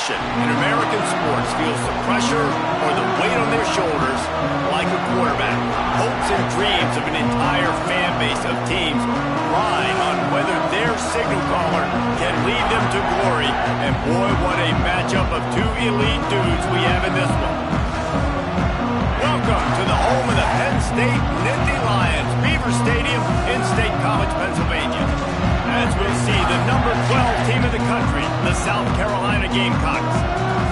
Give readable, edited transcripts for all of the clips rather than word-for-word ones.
option in American sports feels the pressure or the weight on their shoulders like a quarterback. Hopes and dreams of an entire fan base of teams rely on whether their signal caller can lead them to glory. And boy, what a matchup of two elite dudes we have in this one. Welcome to the home of the Penn State Nittany Lions, Beaver Stadium in State College, Pennsylvania. As we'll see the number 12 team in the country, the South Carolina Gamecocks,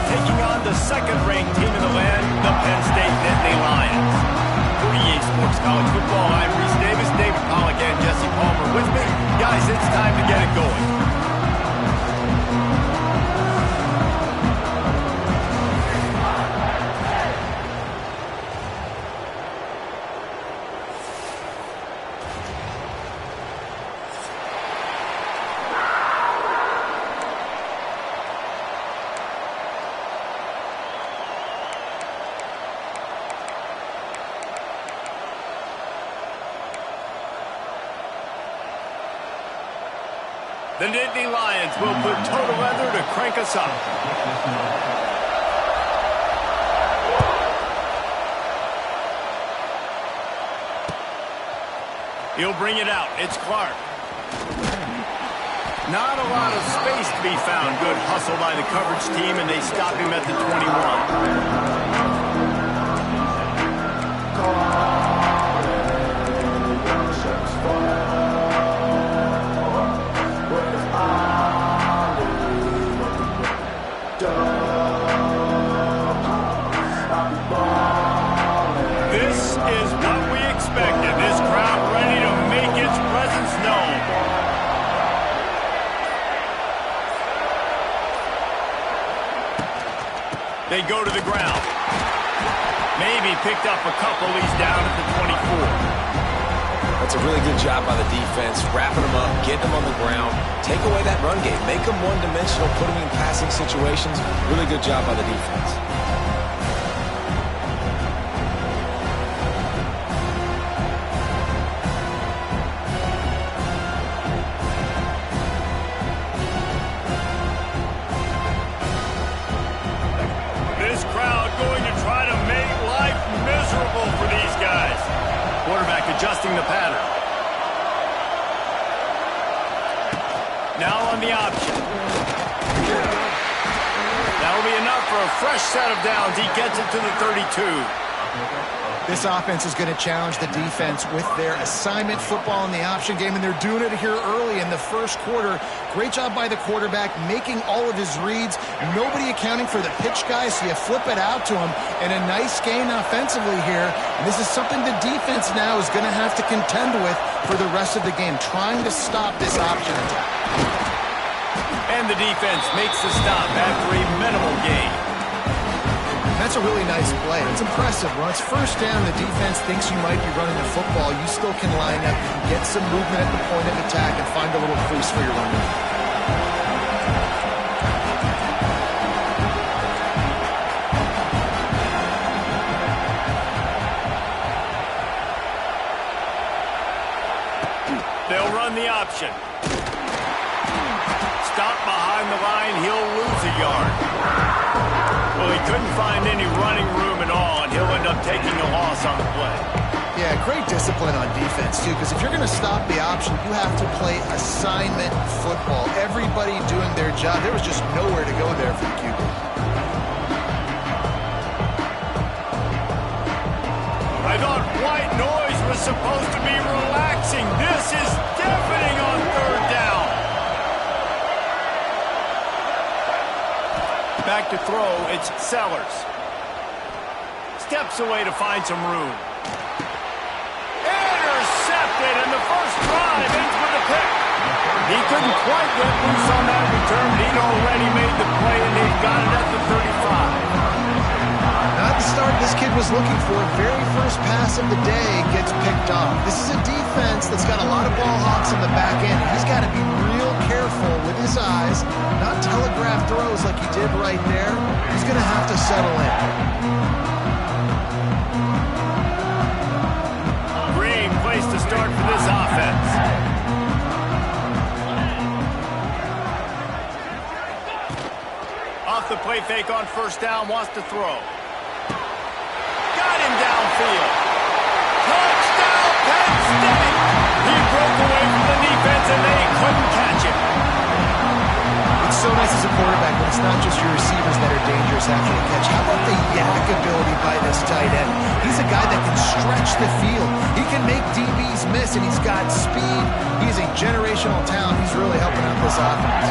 taking on the second-ranked team in the land, the Penn State Nittany Lions. For EA Sports College Football, I'm Reese Davis, David Pollack, and Jesse Palmer with me. Guys, it's time to get it going. The Nittany Lions will put total leather to crank us up. He'll bring it out. It's Clark. Not a lot of space to be found. Good hustle by the coverage team, and they stop him at the 21. They go to the ground. Maybe picked up a couple. He's down at the 24. That's a really good job by the defense, wrapping them up, getting them on the ground, take away that run game, make them one-dimensional, put them in passing situations. Really good job by the defense. Quarterback adjusting the pattern. Now on the option. That'll be enough for a fresh set of downs. He gets it to the 32. This offense is going to challenge the defense with their assignment football in the option game, and they're doing it here early in the first quarter. Great job by the quarterback, making all of his reads. Nobody accounting for the pitch guy, so you flip it out to him, and a nice gain offensively here. And this is something the defense now is going to have to contend with for the rest of the game, trying to stop this option attack. And the defense makes the stop after a minimal gain. That's a really nice play. It's impressive. When it's first down, the defense thinks you might be running the football. You still can line up, get some movement at the point of attack, and find a little crease for your running. They'll run the option. Stop behind the line. He'll lose a yard. Well, he couldn't find any running room at all, and he'll end up taking a loss on the play. Yeah, great discipline on defense, too, because if you're going to stop the option, you have to play assignment football. Everybody doing their job. There was just nowhere to go there for the QB. I thought white noise was supposed to be relaxing. This is deafening on third down. Back to throw, it's Sellers. Steps away to find some room. Intercepted, and the first drive ends with a pick. He couldn't quite get loose on that return. He'd already made the play, and they've got it at the 35. Not the start this kid was looking for. Very first pass of the day gets picked off. This is a defense that's got a lot of ball hawks in the back end. He's got to be real careful with his eyes, not telegraph throws like he did right there. He's going to have to settle in. Great place to start for this offense. Off the play fake on first down, wants to throw. Got him downfield. Touchdown, Penn State! He broke away from the defense and they couldn't catch him. It's so nice as a quarterback when it's not just your receivers that are dangerous after the catch. How about the yak ability by this tight end? He's a guy that can stretch the field. He can make DBs miss, and he's got speed. He's a generational talent. He's really helping out this offense.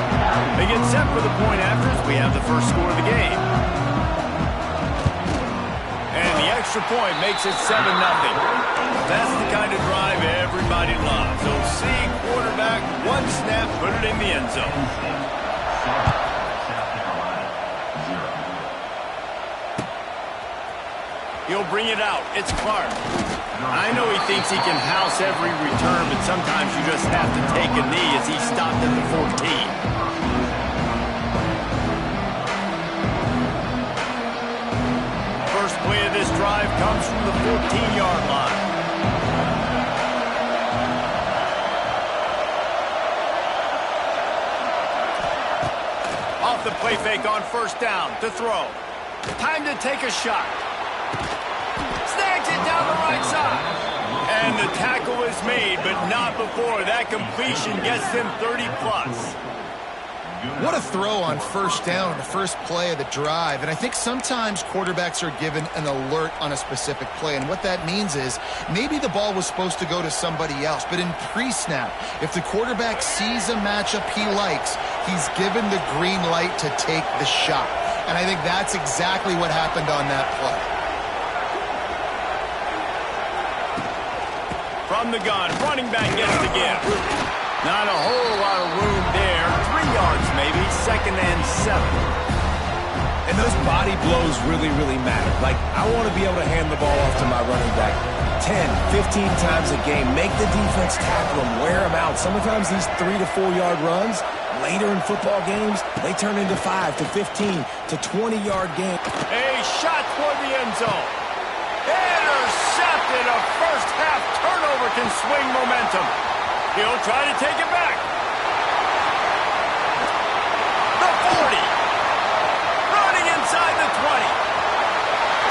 They get set for the point after as we have the first score of the game. And the extra point makes it 7-0. That's the kind of drive everybody loves. So see quarterback, one snap, put it in the end zone. He'll bring it out. It's Clark. I know he thinks he can house every return, but sometimes you just have to take a knee as he stopped at the 14. First play of this drive comes from the 14-yard line. Off the play fake on first down to throw. Time to take a shot. Snags it down the right side. And the tackle is made, but not before that completion gets them 30+. What a throw on first down, the first play of the drive. And I think sometimes quarterbacks are given an alert on a specific play. And what that means is maybe the ball was supposed to go to somebody else. But in pre-snap, if the quarterback sees a matchup he likes, he's given the green light to take the shot. And I think that's exactly what happened on that play. From the gun, running back gets the give. Not a whole lot of room there. 3 yards maybe, 2nd and 7. And those body blows really, really matter. Like, I want to be able to hand the ball off to my running back 10, 15 times a game. Make the defense tackle him, wear him out. Sometimes these 3 to 4 yard runs, later in football games, they turn into 5 to 15 to 20-yard games. A shot toward the end zone. Intercepted. A first half turnover can swing momentum. He'll try to take it back. The 40. Running inside the 20.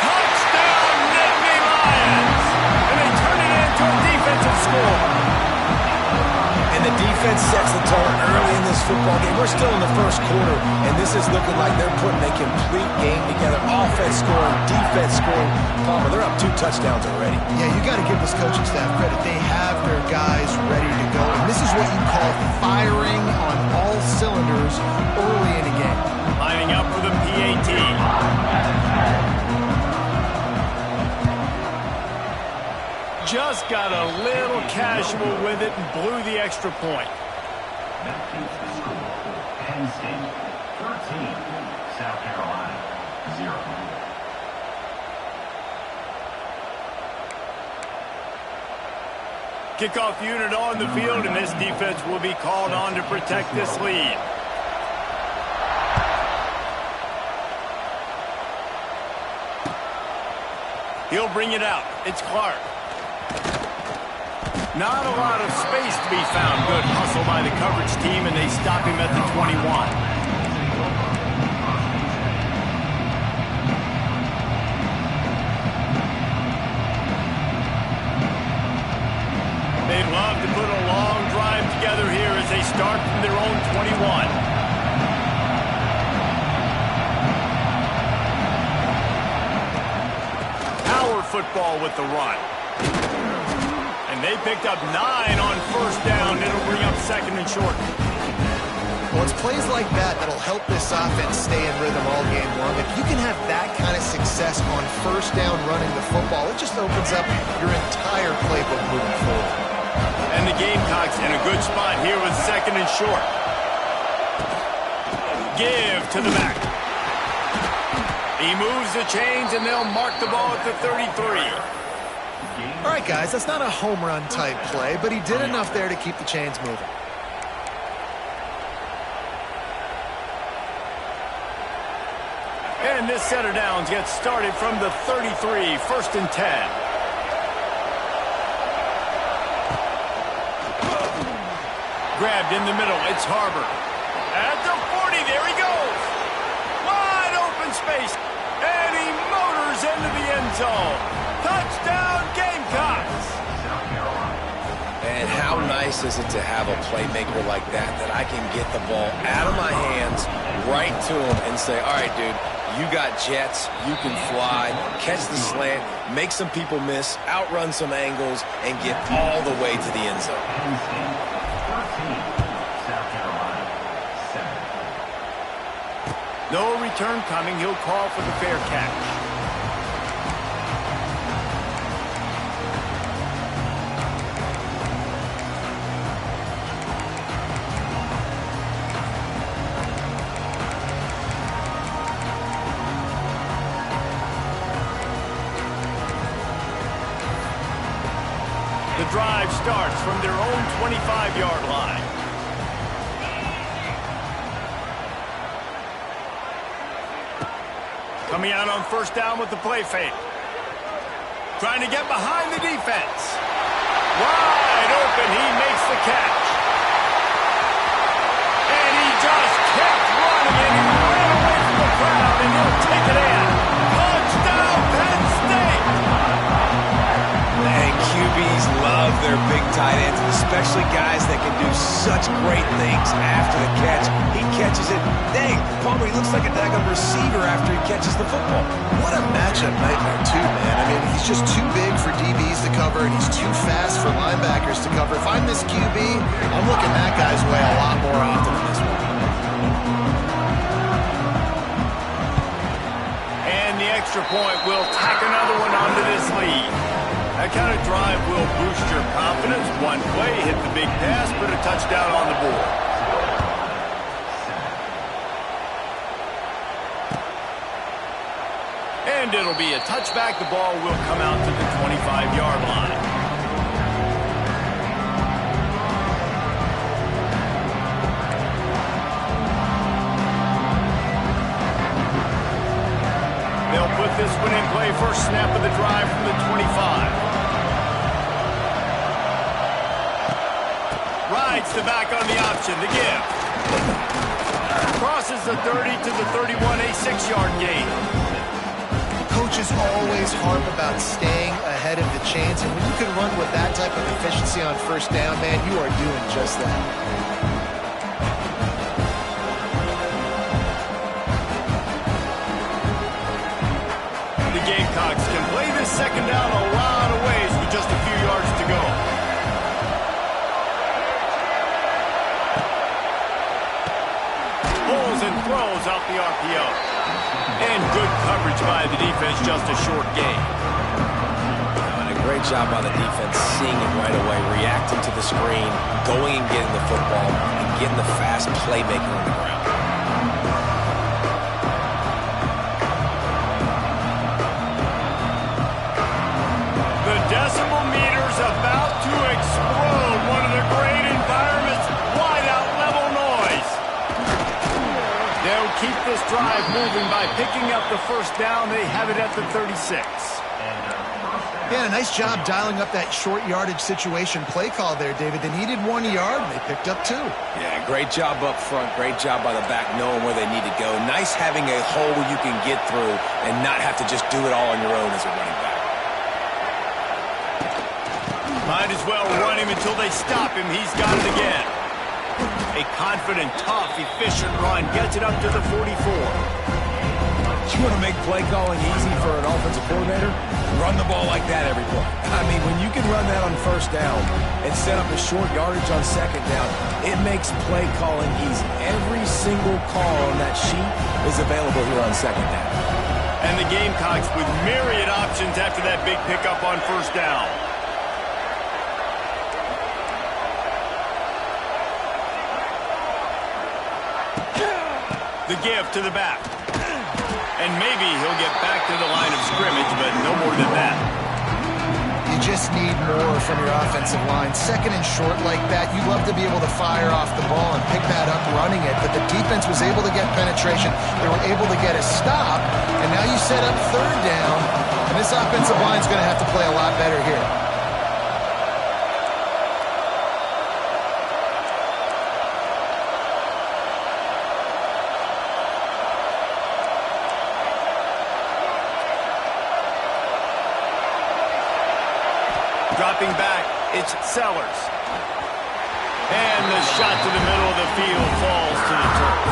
Touchdown, Nittany Lions. And they turn it into a defensive score. And the defense sets the tone early in this football game. We're still in the first quarter, and this is looking like they're putting a complete game together. Offense scoring, defense scoring. Palmer, they're up 2 touchdowns already. Yeah, you got to give this coaching staff credit. They have their guys ready to go. And this is what you call firing on all cylinders early in a game. Lining up for the PAT. Just got a little casual with it and blew the extra point. That keeps the score. Penn State 13, South Carolina 0. Kickoff unit on the field, and this defense will be called on to protect this lead. He'll bring it out. It's Clark. Not a lot of space to be found. Good hustle by the coverage team, and they stop him at the 21. They'd love to put a long drive together here as they start from their own 21. Power football with the run. And they picked up 9 on first down. It'll bring up 2nd and short. Well, it's plays like that that'll help this offense stay in rhythm all game long. If you can have that kind of success on first down running the football, it just opens up your entire playbook moving forward. And the Gamecocks in a good spot here with 2nd and short. Give to the back. He moves the chains, and they'll mark the ball at the 33. All right, guys, that's not a home run type play, but he did enough there to keep the chains moving. And this set of downs gets started from the 33, 1st and 10. Grabbed in the middle, it's Harbor. At the 40, there he goes. Wide space, and he motors into the end zone. Touchdown, Gamecocks! South Carolina. And how nice is it to have a playmaker like that I can get the ball out of my hands right to him and say, all right, dude, you got jets, you can fly, catch the slant, make some people miss, outrun some angles, and get all the way to the end zone. Penn State 13, South Carolina 7. No return coming. He'll call for the fair catch. The drive starts from their own 25-yard line. Coming out on first down with the play fake. Trying to get behind the defense. Wide open, he makes the catch. And he just kept running, and he ran away from the crowd, and he'll take it in. Touchdown, Penn State! And QBs love their big tight ends, especially guys that can do such great things after the catch. He catches it. Dang, Palmer, he looks like a daggone receiver after he catches the football. What a matchup nightmare, too, man. I mean, he's just too big for DBs to cover, and he's too fast for linebackers to cover. If I'm this QB, I'm looking that guy's way a lot more often than this one. And the extra point will tack another one onto this lead. That kind of drive will boost your confidence. One play, hit the big pass, put a touchdown on the board. And it'll be a touchback. The ball will come out to the 25-yard line. They'll put this one in play. First snap of the drive from the 25. Rides the back on the option. The give. Crosses the 30 to the 31, a 6-yard gain. Coaches always harp about staying ahead of the chains, and when you can run with that type of efficiency on first down, man, you are doing just that. The Gamecocks can play this second down a lot of ways with just a few yards to go. Pulls and throws out the RPO. And good coverage by the defense, just a short gain. And a great job by the defense, seeing it right away, reacting to the screen, going and getting the football, and getting the fast playmaker on the ground. The decibel meter's about to explode. One of the great environments, wideout level noise. They'll keep this drive moving by picking up the first down. They have it at the 36. Yeah, nice job dialing up that short yardage situation play call there, David. They needed 1 yard, and they picked up 2. Yeah, great job up front. Great job by the back knowing where they need to go. Nice having a hole where you can get through and not have to just do it all on your own as a running back. Might as well run him until they stop him. He's got it again. A confident, tough, efficient run gets it up to the 44. You want to make play calling easy for an offensive coordinator? Run the ball like that every play. I mean, when you can run that on first down and set up a short yardage on second down, it makes play calling easy. Every single call on that sheet is available here on second down. And the Gamecocks with myriad options after that big pickup on first down. The give to the back. And maybe he'll get back to the line of scrimmage, but no more than that. You just need more from your offensive line. Second and short like that, you'd love to be able to fire off the ball and pick that up running it, but the defense was able to get penetration. They were able to get a stop, and now you set up third down, and this offensive line's going to have to play a lot better here. Dropping back, it's Sellers. And the shot to the middle of the field falls to the turf.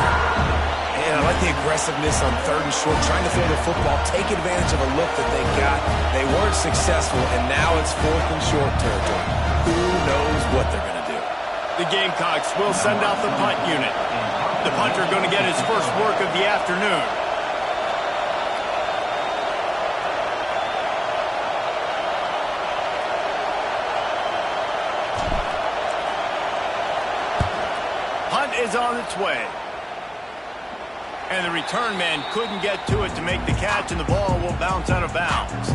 And I like the aggressiveness on 3rd and short, trying to throw the football, take advantage of a look that they got. They weren't successful, and now it's 4th and short territory. Who knows what they're going to do? The Gamecocks will send out the punt unit. The punter going to get his first work of the afternoon. Punt is on its way. And the return man couldn't get to it to make the catch, and the ball will bounce out of bounds.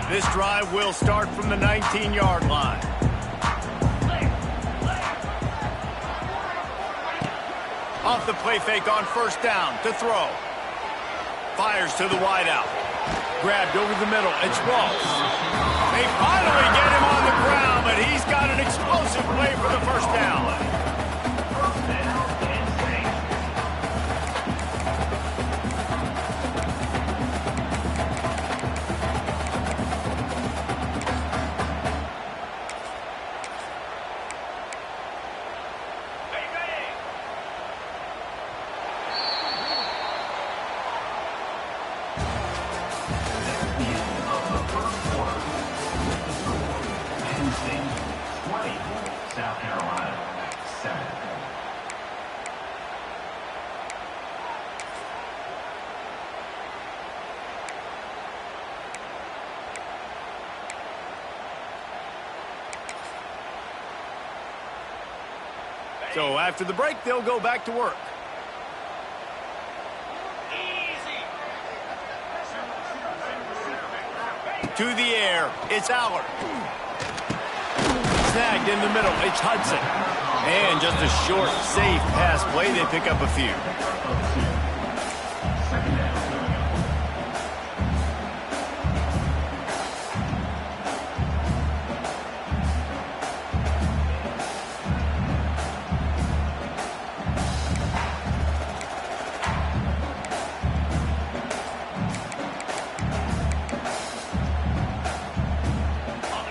This drive will start from the 19-yard line. Off the play fake on 1st down to throw. Fires to the wideout. Grabbed over the middle. It's Ross. They finally get him on the ground, but he's got an explosive play for the 1st down. South Carolina, 7. So after the break, they'll go back to work. To the air, it's Allard. Snagged in the middle, it's Hudson. And just a short, safe pass play, they pick up a few.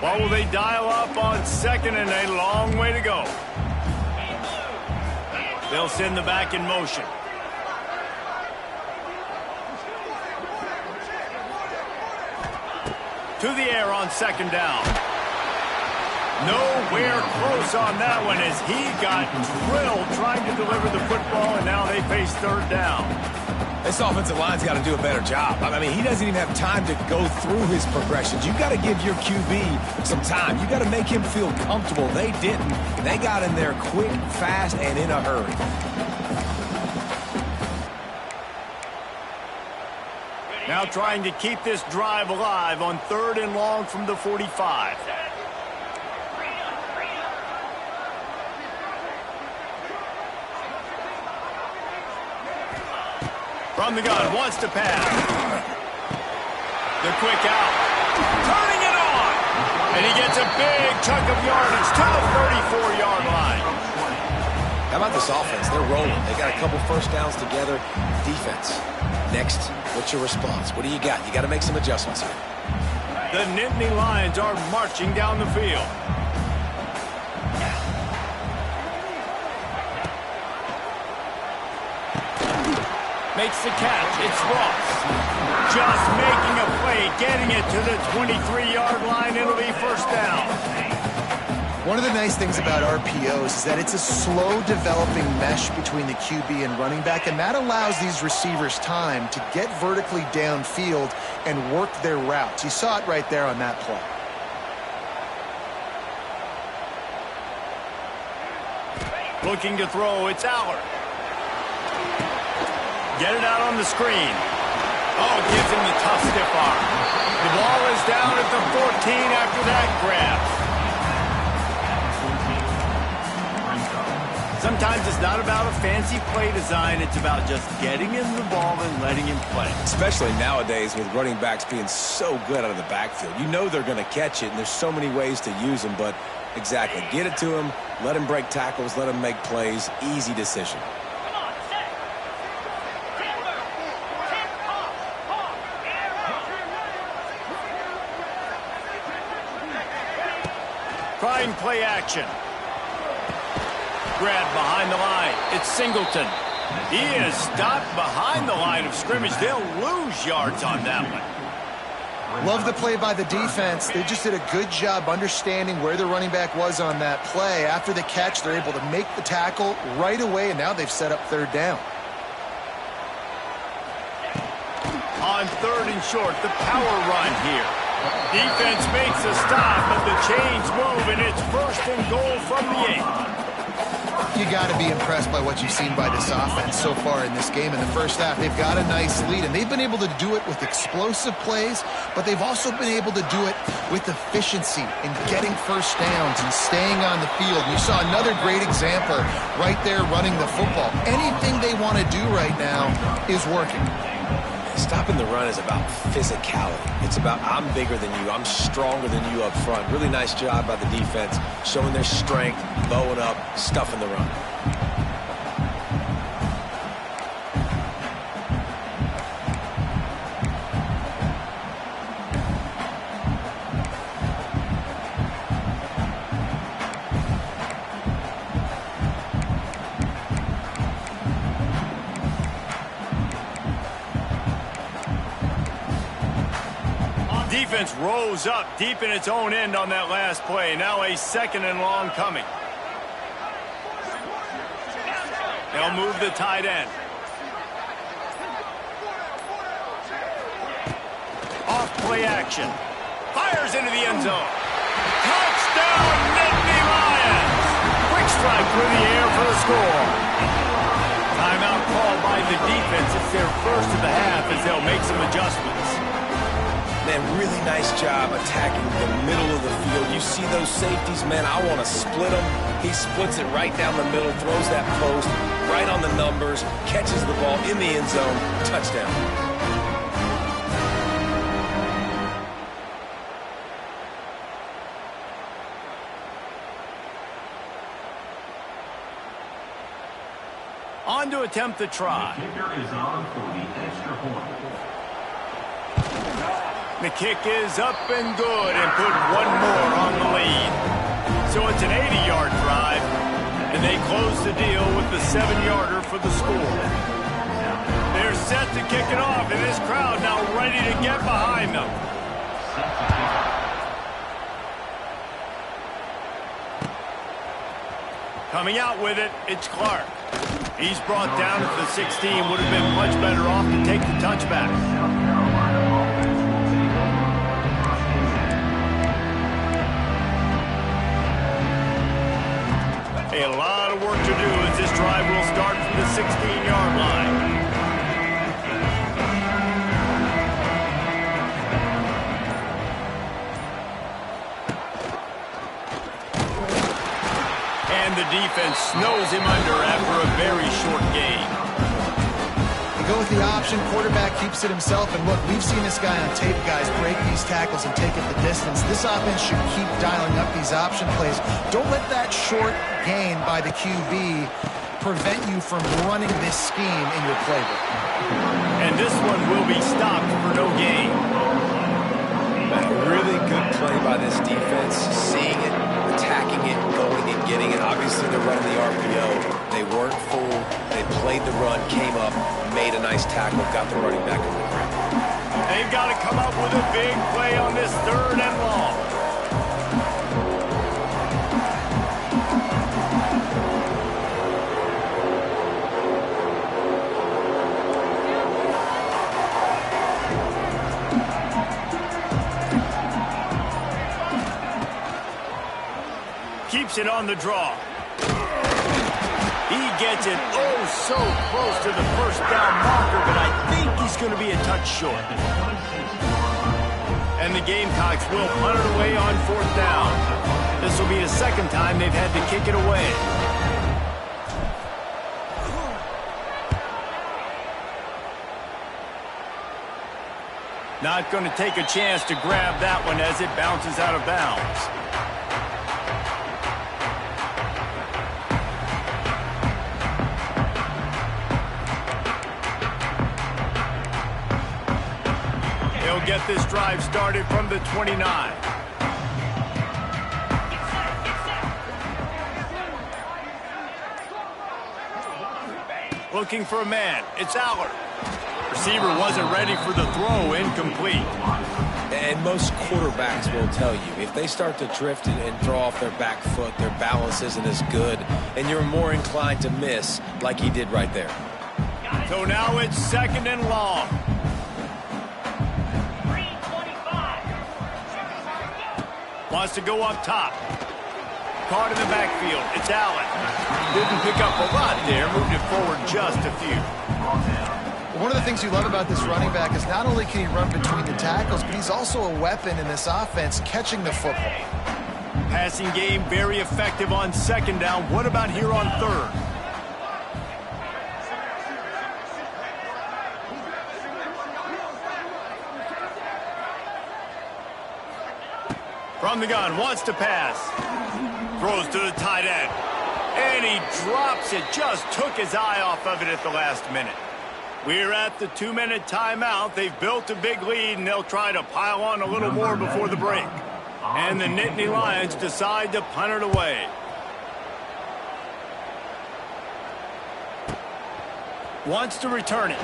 What will they dial up on 2nd and a long way to go? They'll send the back in motion. To the air on 2nd down. Nowhere close on that one as he got drilled trying to deliver the football, and now they face 3rd down. This offensive line's got to do a better job. I mean, he doesn't even have time to go through his progressions. You've got to give your QB some time. You've got to make him feel comfortable. They didn't. They got in there quick, fast, and in a hurry. Now trying to keep this drive alive on 3rd and long from the 45. From the gun, wants to pass. The quick out. Turning it on. And he gets a big chunk of yardage to the 34-yard line. How about this offense? They're rolling. They got a couple 1st downs together. Defense. Next, what's your response? What do you got? You got to make some adjustments here. The Nittany Lions are marching down the field. Makes the catch. It's Ross. Just making a play, getting it to the 23-yard line. It'll be 1st down. One of the nice things about RPOs is that it's a slow developing mesh between the QB and running back, and that allows these receivers time to get vertically downfield and work their routes. You saw it right there on that play. Looking to throw, it's Allard. Get it out on the screen. Oh, gives him the tough stiff arm. The ball is down at the 14 after that grab. Sometimes it's not about a fancy play design. It's about just getting him the ball and letting him play. Especially nowadays with running backs being so good out of the backfield. You know they're going to catch it, and there's so many ways to use them. But exactly, get it to him, let him break tackles, let him make plays. Easy decision. Trying play action. Grab behind the line. It's Singleton. He is stopped behind the line of scrimmage. They'll lose yards on that one. Love the play by the defense. They just did a good job understanding where the running back was on that play. After the catch, they're able to make the tackle right away, and now they've set up third down. On third and short, the power run here. Defense makes a stop, but the chains move, and it's first and goal from the 8. You got to be impressed by what you've seen by this offense so far in this game. In the first half, they've got a nice lead, and they've been able to do it with explosive plays, but they've also been able to do it with efficiency and getting first downs and staying on the field. You saw another great example right there running the football. Anything they want to do right now is working. Stopping the run is about physicality. It's about I'm bigger than you, I'm stronger than you up front. Really nice job by the defense, showing their strength, bowing up, stuffing the run. Defense rose up deep in its own end on that last play. Now a second and long coming. They'll move the tight end. Off play action. Fires into the end zone. Touchdown, Nittany Lions! Quick strike through the air for the score. Timeout called by the defense. It's their first of the half as they'll make some adjustments. Man, really nice job attacking the middle of the field. You see those safeties, man, I want to split them. He splits it right down the middle, throws that post, right on the numbers, catches the ball in the end zone, touchdown. On to attempt the try. The kicker is on for the extra point. The kick is up and good and put one more on the lead. So it's an 80-yard drive, and they close the deal with the 7-yarder for the score. They're set to kick it off, and this crowd now ready to get behind them. Coming out with it, it's Clark. He's brought down at the 16. Would have been much better off to take the touchback. A lot of work to do as this drive will start from the 16-yard line. And the defense snows him under after a very short gain. They go with the option. Quarterback keeps it himself. And look, we've seen this guy on tape, guys, break these tackles and take it the distance. This offense should keep dialing up these option plays. Don't let that short gain by the QB prevent you from running this scheme in your playbook. And this one will be stopped for no gain. A really good play by this defense, seeing it, attacking it, going and getting it. Obviously, they're running the RPO. They weren't fooled. They played the run, came up, made a nice tackle, got the running back in the grip. They've got to come up with a big play on this third and long. Keeps it on the draw. He gets it oh so close to the first down marker, but I think he's going to be a touch short. And the Gamecocks will punt it away on fourth down. This will be the second time they've had to kick it away. Not going to take a chance to grab that one as it bounces out of bounds. He'll get this drive started from the 29. Looking for a man. It's Aller. Receiver wasn't ready for the throw, incomplete. And most quarterbacks will tell you, if they start to drift and throw off their back foot, their balance isn't as good, and you're more inclined to miss like he did right there. So now it's 2nd and long. Wants to go up top. Caught in the backfield. It's Allen. Didn't pick up a lot there. Moved it forward just a few. One of the things you love about this running back is not only can he run between the tackles, but he's also a weapon in this offense catching the football. Passing game very effective on 2nd down. What about here on 3rd? From the gun, wants to pass. Throws to the tight end. And he drops it. Just took his eye off of it at the last minute. We're at the 2-minute timeout. They've built a big lead, and they'll try to pile on a little more before the break. And the Nittany Lions decide to punt it away. Wants to return it.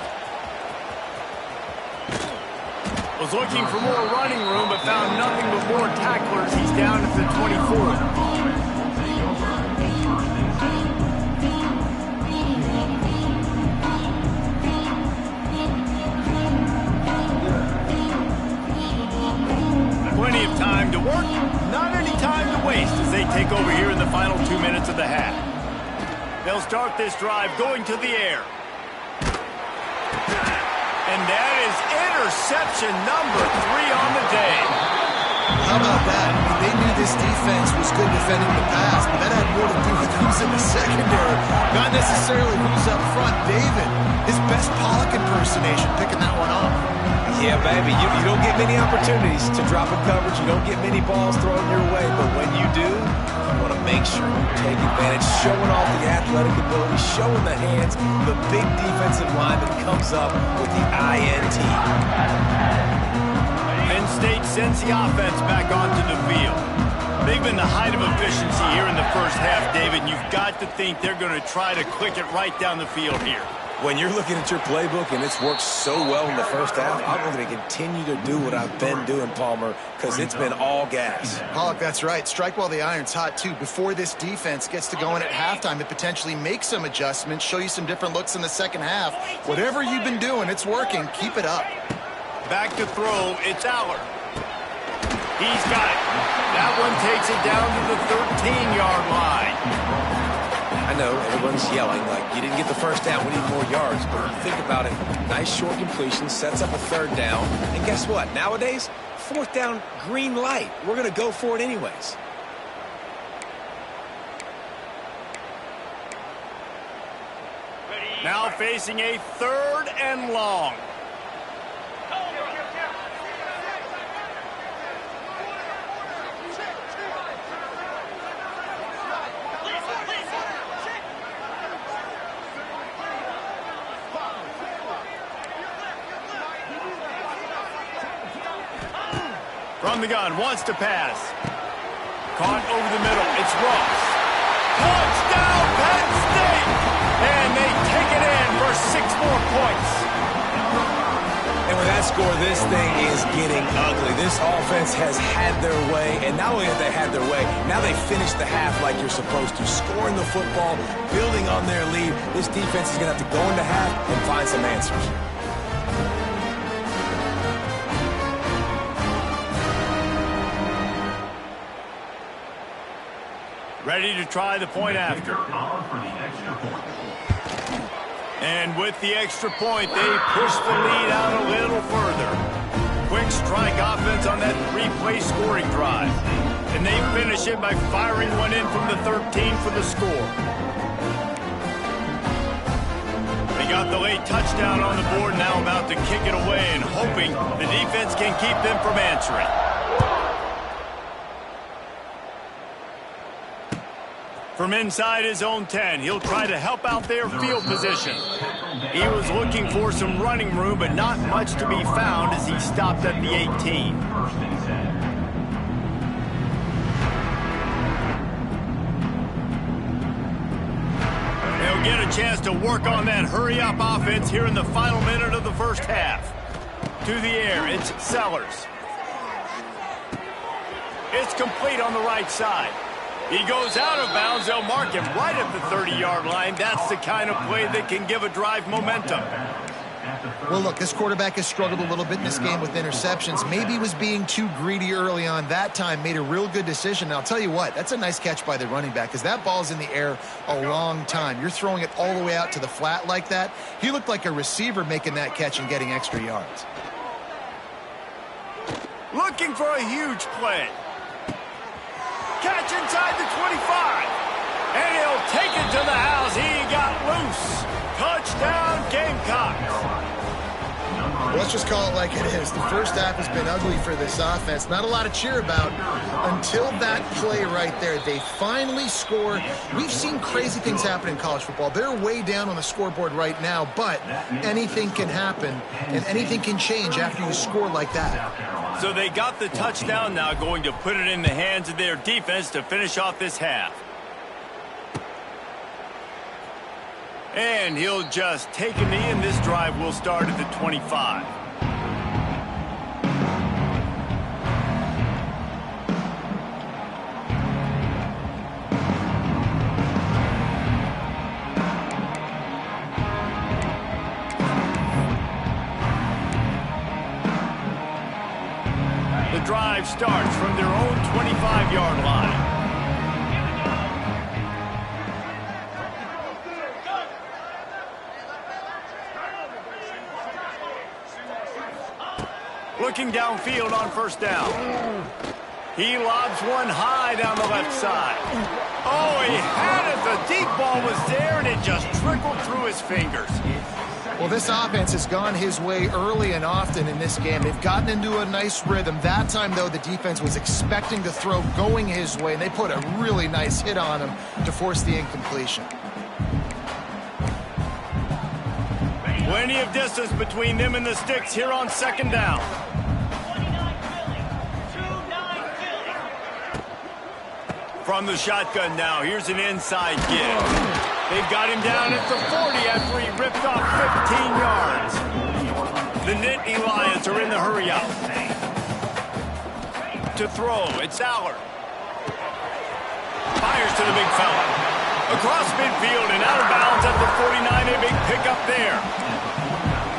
Was looking for more running room, but found nothing but more tacklers. He's down at the 24. Plenty of time to work, not any time to waste as they take over here in the final 2 minutes of the half. They'll start this drive going to the air. And that is interception number 3 on the day. How about that? I mean, they knew this defense was good defending the pass, but that had more to do with who's in the secondary, not necessarily who's up front. David, his best Pollock impersonation, picking that one off. Yeah, baby, you don't get many opportunities to drop in coverage. You don't get many balls thrown your way, but when you do, you want to make sure you take advantage, showing off the athletic ability, showing the hands, the big defensive line that comes up with the INT. Penn State sends the offense back onto the field. They've been the height of efficiency here in the first half, David. You've got to think they're going to try to click it right down the field here. When you're looking at your playbook and it's worked so well in the first half, I'm going to continue to do what I've been doing, Palmer, because it's been all gas. Pollock, that's right. Strike while the iron's hot, too. Before this defense gets to going at halftime, it potentially makes some adjustments, show you some different looks in the second half. Whatever you've been doing, it's working. Keep it up. Back to throw, it's Aller. He's got it. That one takes it down to the 13-yard line. I know everyone's yelling like, you didn't get the first down, we need more yards. But when you think about it, nice short completion, sets up a 3rd down. And guess what? Nowadays, 4th down, green light. We're going to go for it anyways. Now facing a 3rd and long. From the gun, wants to pass. Caught over the middle, it's Ross. Touchdown, Penn State! And they take it in for 6 more points. And with that score, this thing is getting ugly. This offense has had their way, and not only have they had their way, now they finish the half like you're supposed to, scoring the football, building on their lead. This defense is going to have to go into half and find some answers. Ready to try the point after. And with the extra point, they push the lead out a little further. Quick strike offense on that 3-play scoring drive. And they finish it by firing one in from the 13 for the score. They got the late touchdown on the board, now about to kick it away and hoping the defense can keep them from answering. From inside his own 10, he'll try to help out their field position. He was looking for some running room, but not much to be found as he stopped at the 18. They'll get a chance to work on that hurry-up offense here in the final minute of the first half. To the air, it's Sellers. It's complete on the right side. He goes out of bounds. They'll mark him right at the 30-yard line. That's the kind of play that can give a drive momentum. Well, look, this quarterback has struggled a little bit in this game with interceptions. Maybe he was being too greedy early on. That time made a real good decision. And I'll tell you what, that's a nice catch by the running back because that ball's in the air a long time. You're throwing it all the way out to the flat like that. He looked like a receiver making that catch and getting extra yards. Looking for a huge play. Catch inside the 25. And he'll take it to the house. He got loose. Touchdown, Gamecocks. Well, let's just call it like it is. The first half has been ugly for this offense. Not a lot to cheer about until that play right there. They finally score. We've seen crazy things happen in college football. They're way down on the scoreboard right now, but anything can happen, and anything can change after you score like that. So they got the touchdown, now going to put it in the hands of their defense to finish off this half. And he'll just take a knee, and this drive will start at the 25. The drive starts from their own 25-yard line. Looking downfield on first down. He lobs one high down the left side. Oh, he had it. The deep ball was there, and it just trickled through his fingers. Well, this offense has gone his way early and often in this game. They've gotten into a nice rhythm. That time, though, the defense was expecting the throw going his way, and they put a really nice hit on him to force the incompletion. Plenty of distance between them and the sticks here on second down. From the shotgun now, here's an inside give. They've got him down at the 40 after he ripped off 15 yards. The Nittany Lions are in the hurry-up. To throw, it's Allard. Fires to the big fella. Across midfield and out of bounds at the 49, a big pickup there.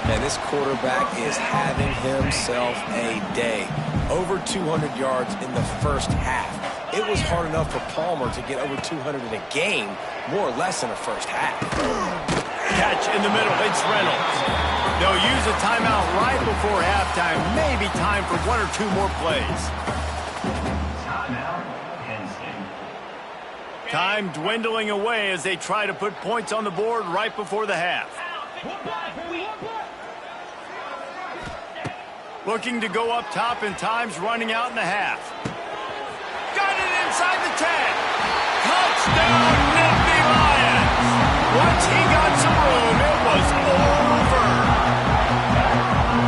And this quarterback is having himself a day. Over 200 yards in the first half. It was hard enough for Palmer to get over 200 in a game, more or less in the first half. Catch in the middle, it's Reynolds. They'll use a timeout right before halftime. Maybe time for one or two more plays. Time dwindling away as they try to put points on the board right before the half. Looking to go up top, and time's running out in the half. Got it inside the 10. Touchdown, Nittany Lions. Once he got some room, it was over.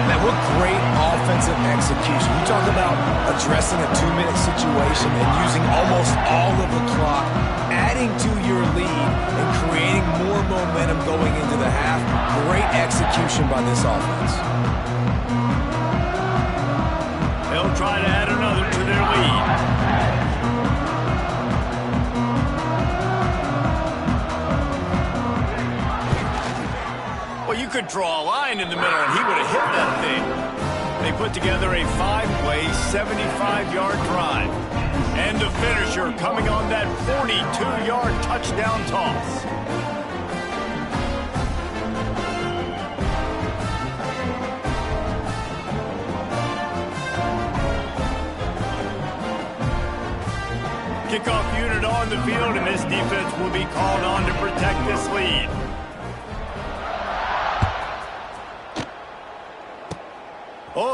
Man, what great offensive execution. You talk about addressing a 2-minute situation and using almost all of the clock, adding to your lead and creating more momentum going into the half. Great execution by this offense. They'll try to add another to their lead. Well, you could draw a line in the middle, and he would have hit that thing. They put together a 5-play, 75-yard drive. And the finisher coming on that 42-yard touchdown toss. Kickoff unit on the field, and this defense will be called on to protect this lead.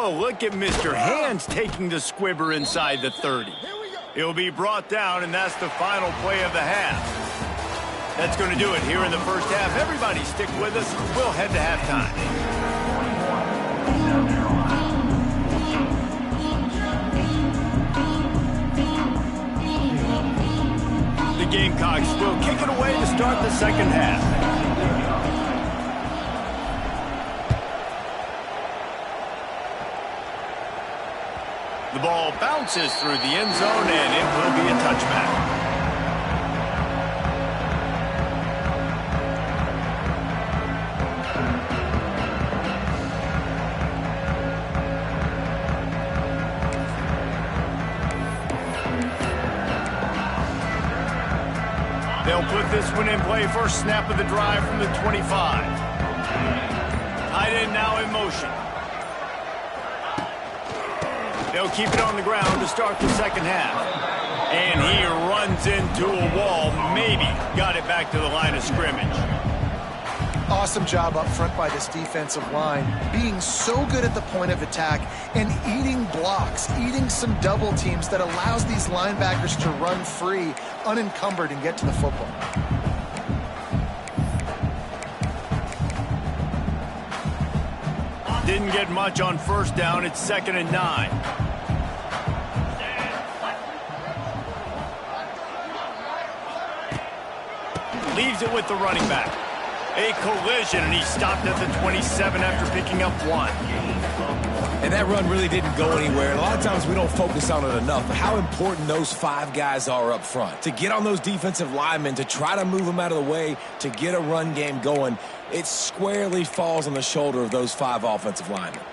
Oh, look at Mr. Hands taking the squibber inside the 30. He'll be brought down, and that's the final play of the half. That's going to do it here in the first half. Everybody stick with us. We'll head to halftime. The Gamecocks will kick it away to start the second half. The ball bounces through the end zone, and it will be a touchback. They'll put this one in play. First snap of the drive from the 25. Tight end now in motion. They'll keep it on the ground to start the second half. And he runs into a wall. Maybe got it back to the line of scrimmage. Awesome job up front by this defensive line, being so good at the point of attack and eating blocks, eating some double teams that allows these linebackers to run free, unencumbered, and get to the football. Didn't get much on first down. It's 2nd and 9. Leaves it with the running back. A collision, and he stopped at the 27 after picking up 1. And that run really didn't go anywhere. And a lot of times we don't focus on it enough, but how important those 5 guys are up front. To get on those defensive linemen, to try to move them out of the way, to get a run game going, it squarely falls on the shoulder of those 5 offensive linemen.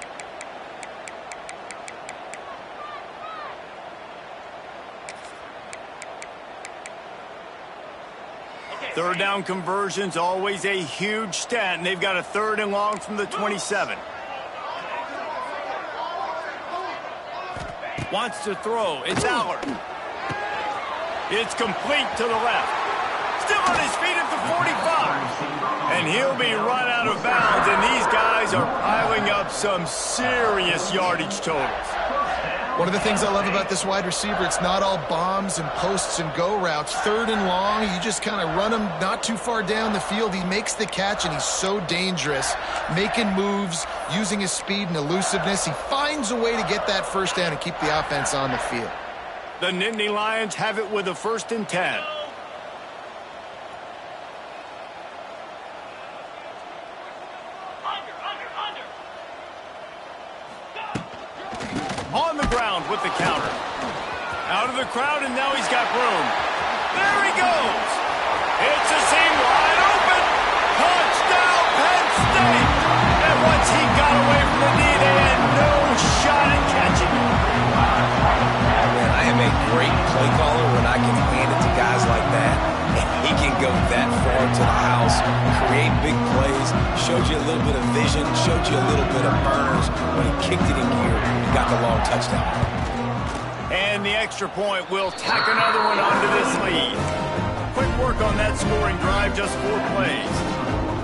Third down conversion's always a huge stat, and they've got a 3rd and long from the 27. Wants to throw. It's Allard. It's complete to the left. Still on his feet at the 45. And he'll be run out of bounds, and these guys are piling up some serious yardage totals. One of the things I love about this wide receiver, it's not all bombs and posts and go routes. 3rd and long, you just kind of run him not too far down the field. He makes the catch, and he's so dangerous, making moves, using his speed and elusiveness. He finds a way to get that first down and keep the offense on the field. The Nittany Lions have it with a 1st and 10. On the ground with the counter. Out of the crowd, and now he's got room. There he goes. It's a seam wide open. Touchdown, Penn State. And once he got away from the knee, they had no shot at catching him. Man, I am a great play caller when I can hand it to guys like that. And he can go that far to the house, create big plays, showed you a little bit of vision, showed you a little bit of burners when he kicked it in gear and got the long touchdown. And the extra point will tack another one onto this lead. Quick work on that scoring drive, just 4 plays.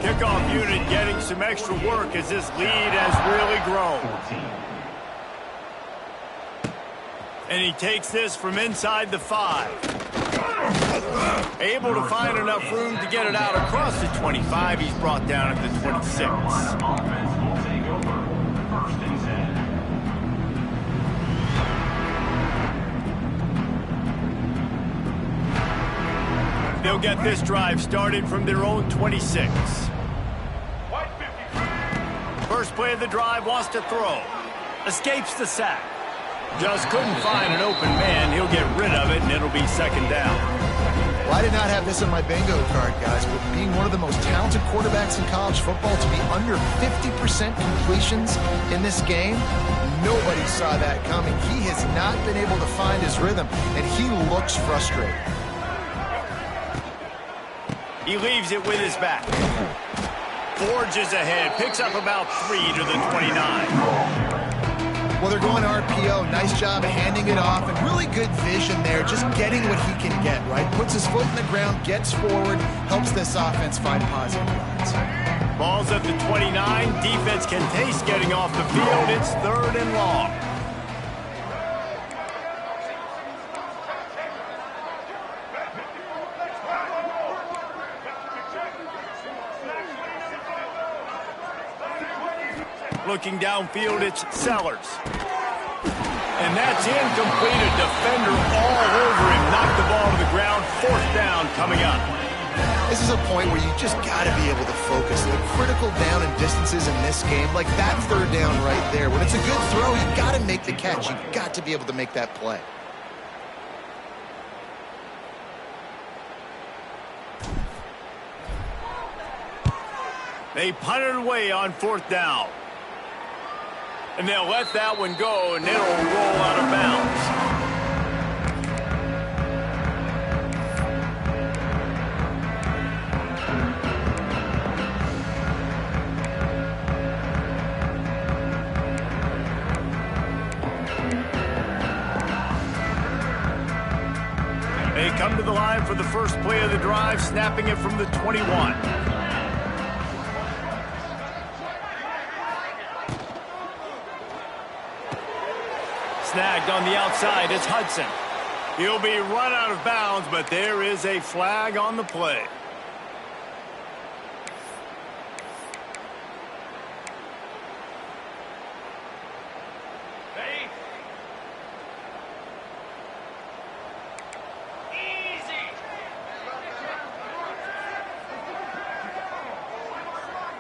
Kickoff unit getting some extra work as this lead has really grown. And he takes this from inside the 5. Able to find enough room to get it out across the 25. He's brought down at the 26. They'll get this drive started from their own 26. First play of the drive, wants to throw. Escapes the sack. Just couldn't find an open man. He'll get rid of it, and it'll be 2nd down. Well, I did not have this on my bingo card, guys, but being one of the most talented quarterbacks in college football, to be under 50% completions in this game, nobody saw that coming. He has not been able to find his rhythm, and he looks frustrated. He leaves it with his back. Forges ahead, picks up about 3 to the 29. Well, they're going RPO. Nice job of handing it off, and really good vision there, just getting what he can get, right? Puts his foot in the ground, gets forward, helps this offense find positive yards. Ball's at the 29. Defense can taste getting off the field. It's 3rd and long. Looking downfield, it's Sellers. And that's incomplete. A defender all over him. Knocked the ball to the ground. 4th down coming up. This is a point where you just got to be able to focus. The critical down and distances in this game, like that 3rd down right there. When it's a good throw, you got to make the catch. You've got to be able to make that play. They punted away on 4th down. And they'll let that one go, and it'll roll out of bounds. They come to the line for the first play of the drive, snapping it from the 21. Snagged on the outside, it's Hudson. He'll be run out of bounds, but there is a flag on the play.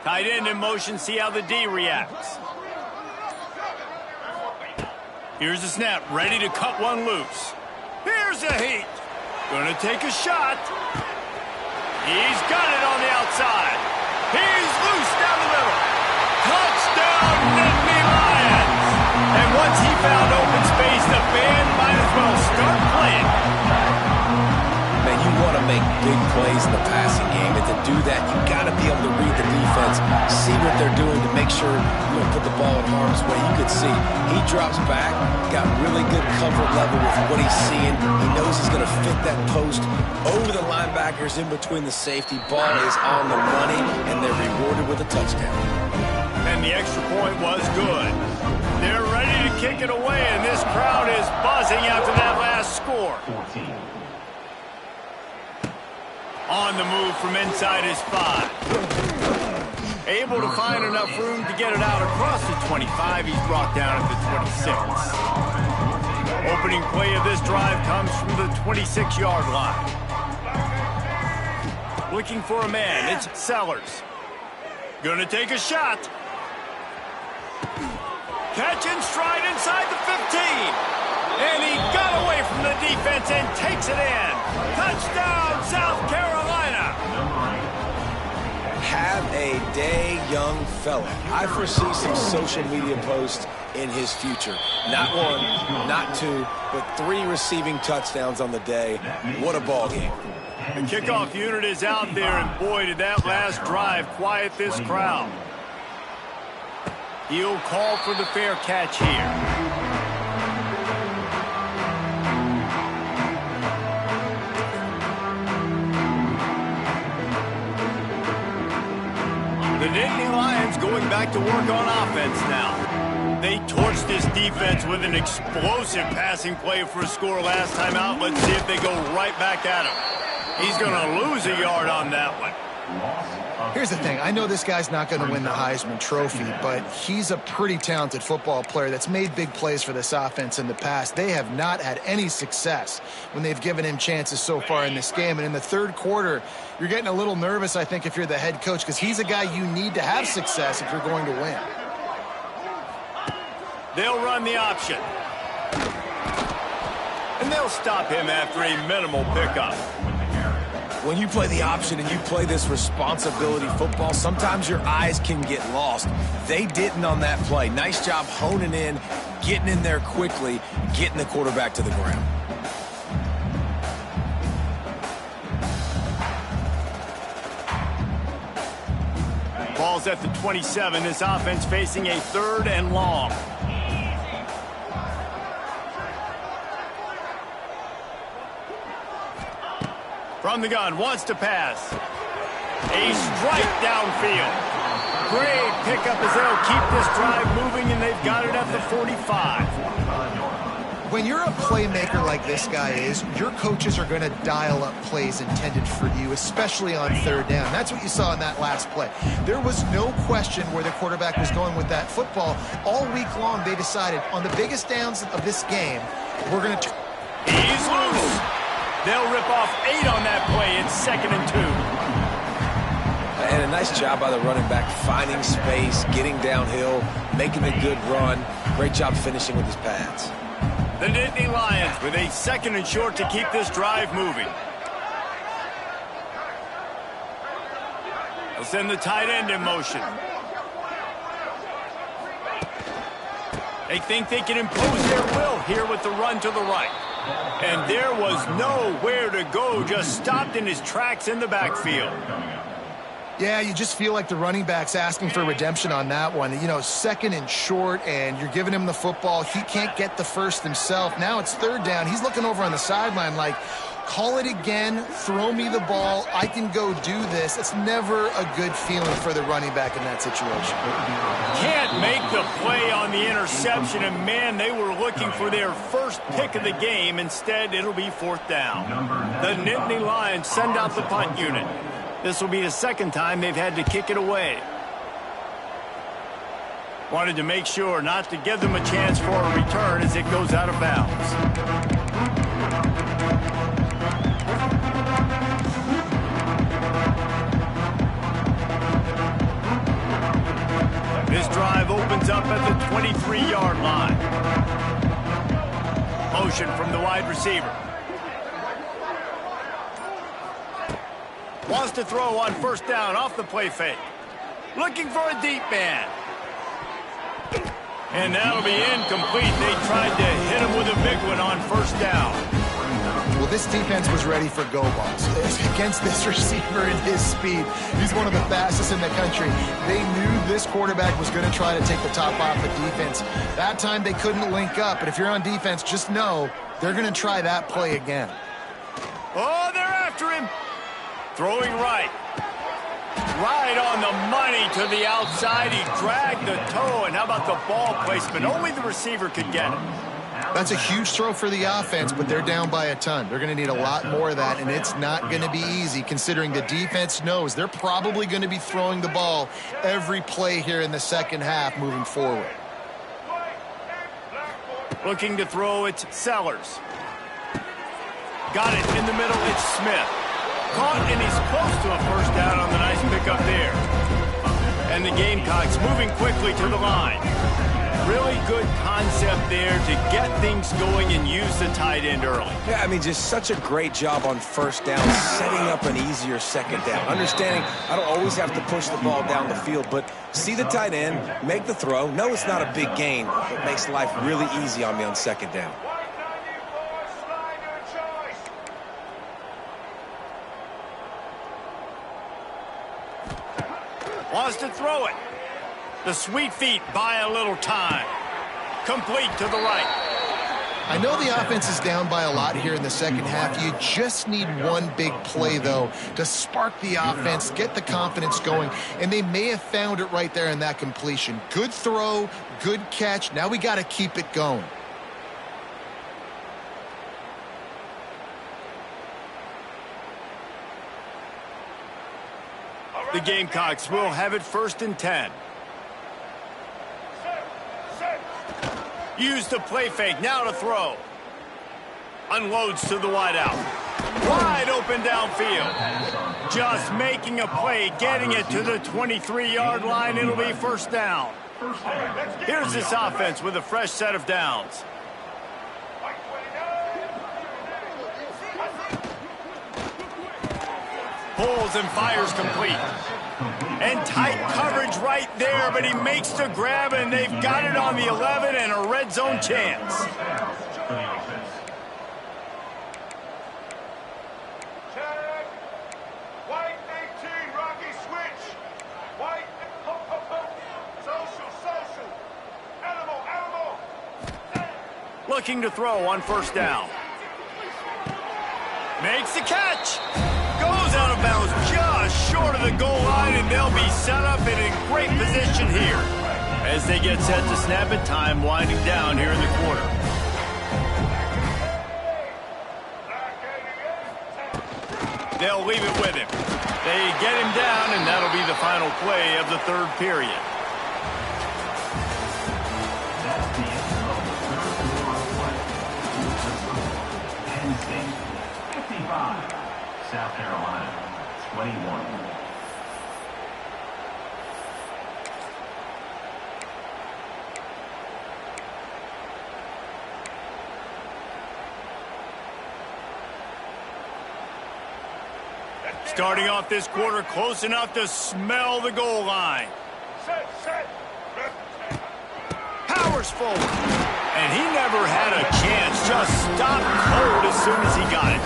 Tight end in motion, see how the D reacts. Here's the snap, ready to cut one loose. Here's a heat. Gonna take a shot. He's got it on the outside. He's loose down the middle. Touchdown, Nittany Lions. And once he found open space, the band might as well start playing. Man, you want to make big plays in the passing game, and to do that, you got to be able to read the defense, see what they're doing to make sure you don't put the ball in harm's way. You could see he drops back, got really good comfort level with what he's seeing. He knows he's going to fit that post over the linebackers in between the safety. Ball is on the money, and they're rewarded with a touchdown. And the extra point was good. They're ready to kick it away, and this crowd is buzzing after that last score. 14. On the move from inside his 5. Able to find enough room to get it out across the 25. He's brought down at the 26. Opening play of this drive comes from the 26-yard line. Looking for a man, it's Sellers. Gonna take a shot. Catch and stride inside the 15. And he got away from the defense and takes it in. Touchdown, South Carolina. Have a day, young fella. I foresee some social media posts in his future. Not 1, not 2, but 3 receiving touchdowns on the day. What a ball game. The kickoff unit is out there, and boy, did that last drive quiet this crowd. He'll call for the fair catch here. The Nittany Lions going back to work on offense now. They torched this defense with an explosive passing play for a score last time out. Let's see if they go right back at him. He's going to lose a yard on that one. Here's the thing. I know this guy's not going to win the Heisman Trophy, but he's a pretty talented football player that's made big plays for this offense in the past. They have not had any success when they've given him chances so far in this game. And in the 3rd quarter, you're getting a little nervous, I think, if you're the head coach, because he's a guy you need to have success if you're going to win. They'll run the option. And they'll stop him after a minimal pickup. When you play the option and you play this responsibility football, sometimes your eyes can get lost. They didn't on that play. Nice job honing in, getting in there quickly, getting the quarterback to the ground. Ball's at the 27. This offense facing a 3rd and long. From the gun, wants to pass. A strike downfield. Great pickup as they'll keep this drive moving, and they've got it at the 45. When you're a playmaker like this guy is, your coaches are going to dial up plays intended for you, especially on third down. That's what you saw in that last play. There was no question where the quarterback was going with that football. All week long, they decided on the biggest downs of this game, we're going to... He's loose. They'll rip off 8 on that play. It's 2nd and 2. And a nice job by the running back, finding space, getting downhill, making a good run. Great job finishing with his pads. The Nittany Lions with a 2nd and short to keep this drive moving. They'll send the tight end in motion. They think they can impose their will here with the run to the right. And there was nowhere to go, just stopped in his tracks in the backfield. Yeah, you just feel like the running back's asking for redemption on that one. You know, 2nd and short, and you're giving him the football. He can't get the first himself. Now it's 3rd down. He's looking over on the sideline like, call it again, throw me the ball, I can go do this. It's never a good feeling for the running back in that situation. Can't make the play on the interception, and man, they were looking for their first pick of the game. Instead, it'll be 4th down. The Nittany Lions send out the punt unit. This will be the 2nd time they've had to kick it away. Wanted to make sure not to give them a chance for a return as it goes out of bounds. This drive opens up at the 23-yard line. Motion from the wide receiver. Wants to throw on 1st down off the play fake. Looking for a deep man. And that'll be incomplete. They tried to hit him with a big one on 1st down. Well, this defense was ready for go balls. Against this receiver and his speed, he's one of the fastest in the country. They knew this quarterback was going to try to take the top off the defense. That time they couldn't link up, but if you're on defense, just know they're going to try that play again. Oh, they're after him. Throwing right. Right on the money to the outside. He dragged the toe, and how about the ball placement? Only the receiver could get it. That's a huge throw for the offense, but they're down by a ton. They're going to need a lot more of that, and it's not going to be easy considering the defense knows they're probably going to be throwing the ball every play here in the 2nd half moving forward. Looking to throw, it's Sellers. Got it in the middle, it's Smith. Caught, and he's close to a 1st down on the nice pickup there. And the Gamecocks moving quickly to the line. Really good concept there to get things going and use the tight end early. Yeah, I mean, just such a great job on 1st down, setting up an easier 2nd down. Understanding I don't always have to push the ball down the field, but see the tight end, make the throw. No, it's not a big gain, but makes life really easy on me on 2nd down. Wants to throw it. The sweet feet buy a little time. Complete to the right. I know the offense is down by a lot here in the 2nd half. You just need one big play, though, to spark the offense, get the confidence going, and they may have found it right there in that completion. Good throw, good catch. Now we got to keep it going. The Gamecocks will have it 1st and 10. Use the play fake, now to throw. Unloads to the wideout. Wide open downfield. Just making a play, getting it to the 23-yard line. It'll be 1st down. Here's this offense with a fresh set of downs. Pulls and fires complete. And tight coverage right there, but he makes the grab, and they've got it on the 11 and a red zone chance. Check. White 18, Rocky switch. White, social. Animal. Looking to throw on 1st down. Makes the catch. Goes out of bounds just short of the goal line, and they'll be set up and in great position here as they get set to snap it. Time winding down here in the quarter. They'll leave it with him. They get him down, and that'll be the final play of the third period. That's the end of the third quarter of play. Penn State 55, South Carolina 21. Starting off this quarter close enough to smell the goal line. Set. Powers forward. And he never had a chance. Just stopped cold as soon as he got it.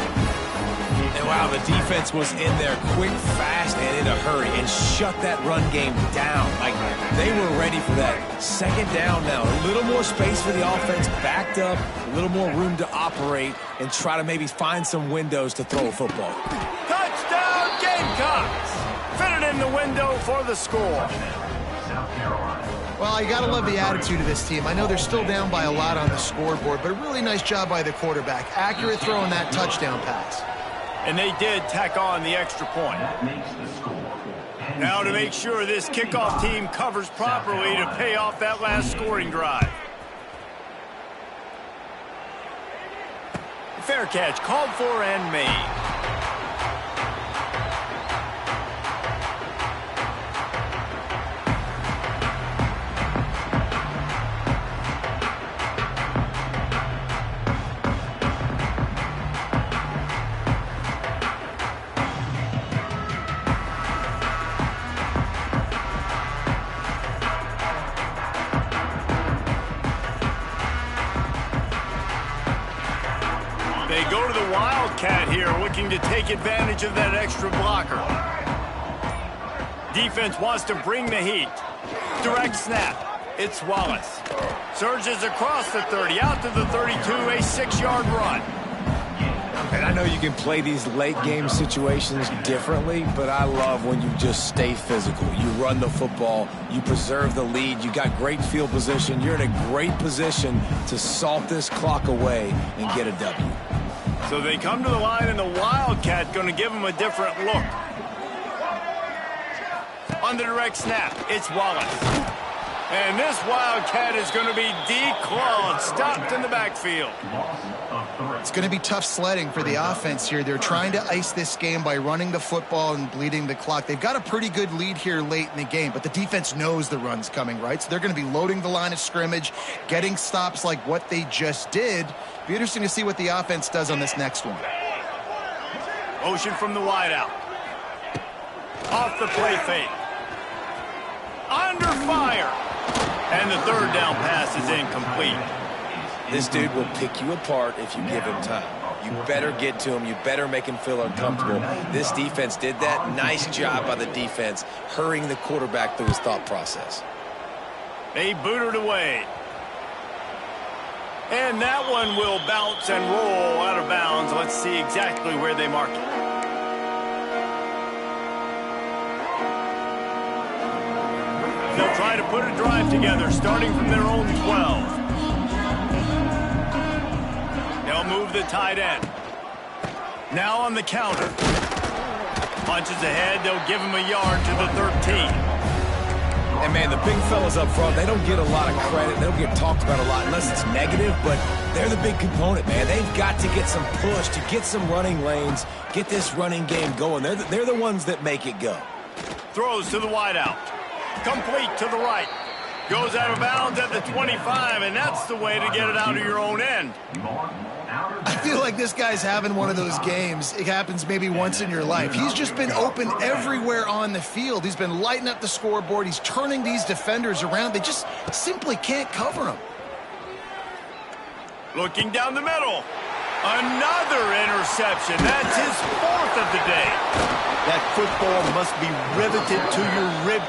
And wow, the defense was in there quick, fast, and in a hurry and shut that run game down. Like, they were ready for that. Second down now. A little more space for the offense, backed up, a little more room to operate and try to maybe find some windows to throw a football. Touchdown, Gamecocks! Fit it in the window for the score. South Carolina. Well, you got to love the attitude of this team. I know they're still down by a lot on the scoreboard, but a really nice job by the quarterback. Accurate throw in that touchdown pass. And they did tack on the extra point. That makes the score. Penn Now to State make sure this kickoff team covers properly to pay off that last scoring drive. Fair catch called for and made. They go to the Wildcat here, looking to take advantage of that extra blocker. Defense wants to bring the heat. Direct snap. It's Wallace. Surges across the 30, out to the 32, a 6-yard run. And I know you can play these late-game situations differently, but I love when you just stay physical. You run the football, you preserve the lead, you got great field position, you're in a great position to salt this clock away and get a W. So they come to the line, and the Wildcat going to give them a different look. On the direct snap, it's Wallace. And this Wildcat is going to be declawed, stopped in the backfield. It's going to be tough sledding for the offense here. They're trying to ice this game by running the football and bleeding the clock. They've got a pretty good lead here late in the game, but the defense knows the run's coming, right? So they're going to be loading the line of scrimmage, getting stops like what they just did. Be interesting to see what the offense does on this next one. Motion from the wideout. Off the play fake. Under fire. And the third down pass is incomplete. This dude will pick you apart if you give him time. You better get to him. You better make him feel uncomfortable. This defense did that. Nice job by the defense, hurrying the quarterback through his thought process. They boot it away. And that one will bounce and roll out of bounds. Let's see exactly where they mark it. They'll try to put a drive together, starting from their own 12. They'll move the tight end. Now on the counter. Punches ahead, they'll give him a yard to the 13. And, man, the big fellas up front, they don't get a lot of credit. They don't get talked about a lot unless it's negative, but they're the big component, man. They've got to get some push, to get some running lanes, get this running game going. They're the ones that make it go. Throws to the wideout. Complete to the right. Goes out of bounds at the 25, and that's the way to get it out of your own end. I feel like this guy's having one of those games. It happens maybe once in your life. He's just been open everywhere on the field. He's been lighting up the scoreboard. He's turning these defenders around. They just simply can't cover him. Looking down the middle. Another interception. That's his fourth of the day. That football must be riveted to your rib.